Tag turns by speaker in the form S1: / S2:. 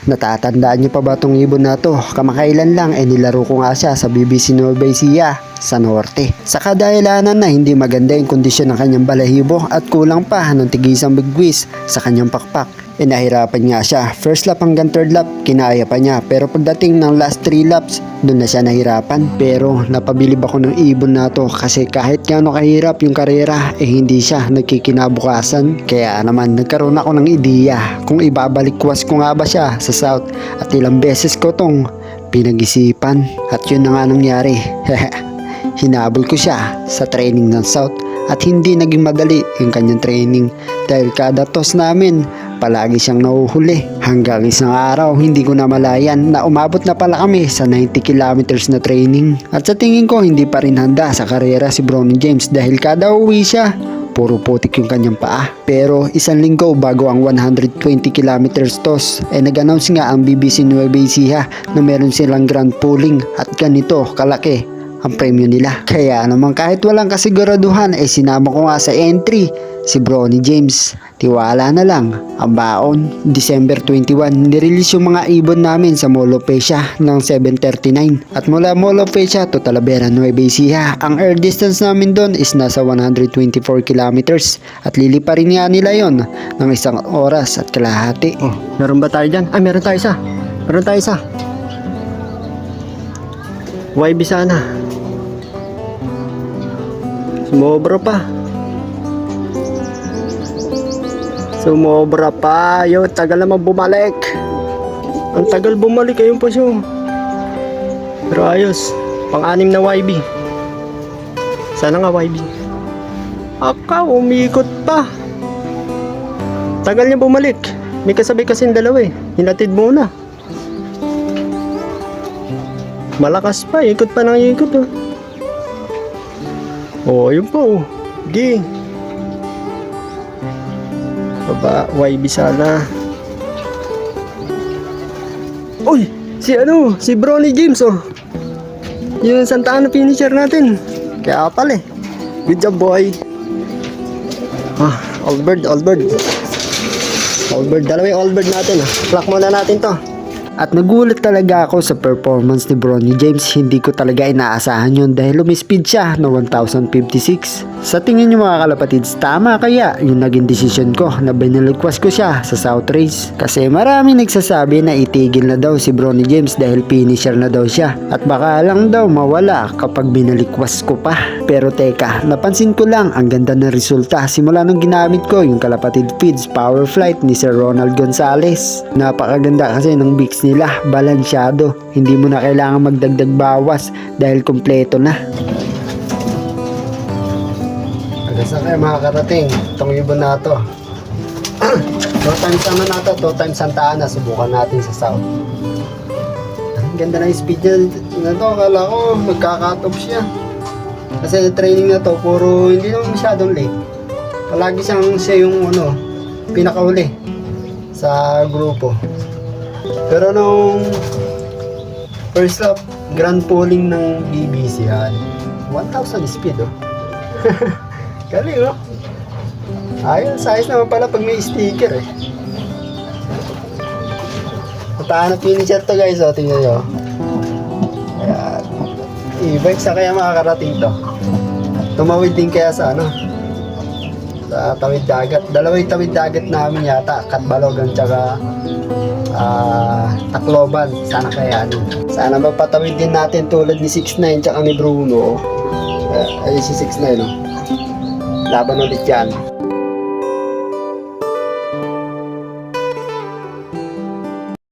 S1: Natatandaan niyo pa ba tong ibon na to? Kamakailan lang nilaro ko nga siya sa BBC Nueva Ecija sa Norte. Sa kadahilanan na hindi maganda yung kondisyon ng kanyang balahibo at kulang pa ng tigisang bigwis sa kanyang pakpak. Nahirapan nga siya. First lap hanggang third lap, kinaya pa niya. Pero pagdating ng last 3 laps, doon na siya nahirapan. Pero napabilib ako ng ibon na to kasi kahit gaano kahirap yung karera, hindi siya nagkikinabukasan. Kaya naman nagkaroon ako ng ideya kung ibabalikwas ko nga ba siya sa South at ilang beses ko tong pinag-isipan. At yun na nga nangyari. Hinabol ko siya sa training ng South at hindi naging madali yung kanyang training dahil kada toss namin palagi siyang nahuhuli. Hanggang isang araw hindi ko na malayan na umabot na pala kami sa 90 kilometers na training. At sa tingin ko hindi pa rin handa sa karera si Bronny James dahil kada uwi siya puro putik yung kanyang paa. Pero isang linggo bago ang 120 kilometers toss nag-announce nga ang BBC Nueva Ecija na meron silang grand pooling at ganito kalaki ang premyo nila. Kaya naman kahit walang kasiguraduhan sinama ko nga sa entry si Bronny James. Tiwala na lang ang baon. December 21, nirelease yung mga ibon namin sa Mall of Asia ng 7:39. At mula Mall of Asia to Talavera, Nueva Ecija, ang air distance namin doon is nasa 124 kilometers. At liliparin nga nila yon ng 1 oras at kalahati. Oh, meron ba tayo dyan? Ay, meron tayo isa. Meron tayo isa. YB sana. Sumobra pa. Sumobra pa. Yo, tagal naman bumalik. Ang tagal bumalik. Ayun pa siya. Pero ayos. Pang-anim na YB. Sana nga YB. Aka, umikot pa. Tagal niya bumalik. May kasabay kasing dalawa Hinatid muna. Malakas pa. Ikot pa ng ikot Oh, ayun pa Ging. Baba, YB sana. Uy, si Bronny James Yun ang Santa Ana finisher natin. Kaya pala Good job boy. Allbird. Dalawa yung allbird natin Clock muna natin to. At nagulat talaga ako sa performance ni Bronny James. Hindi ko talaga inaasahan yun dahil lumispeed siya na 1056. Sa tingin nyo mga kalapatids, tama kaya yung naging desisyon ko na binalikwas ko siya sa South Race? Kasi marami nagsasabi na itigil na daw si Bronny James dahil finisher na daw siya. At baka lang daw mawala kapag binalikwas ko pa. Pero teka, napansin ko lang ang ganda ng resulta simula nung ginamit ko yung kalapatid feeds Power Flight ni Sir Ronald Gonzales. Napakaganda kasi ng bigs nila, balansyado. Hindi mo na kailangan magdagdag bawas dahil kompleto na. Saan kayo makakarating itong ibon na ito? 2 times na ito, 2 times Santa Ana. Subukan natin sa South. Ang ganda ng speed niya na ito. Akala ko magka-cut off siya kasi training na to puro hindi naman masyadong late. Palagi siya yung pinakauli sa grupo. Pero nung first lap grand pooling ng BBC 1,000 speed galing ayos naman pala pag may sticker Santa Ana finisher to guys tingnan nyo. Ayan, e-bike sa kaya makakarating to. Tumawid din kaya sa sa tawid dagat. Dalawang tawid dagat namin yata, Katbalogan tsaka Tacloban. Sana kaya sana mapatawid din natin tulad ni 6'9 tsaka ni Bruno. Ay si 6'9 laban ulit yan.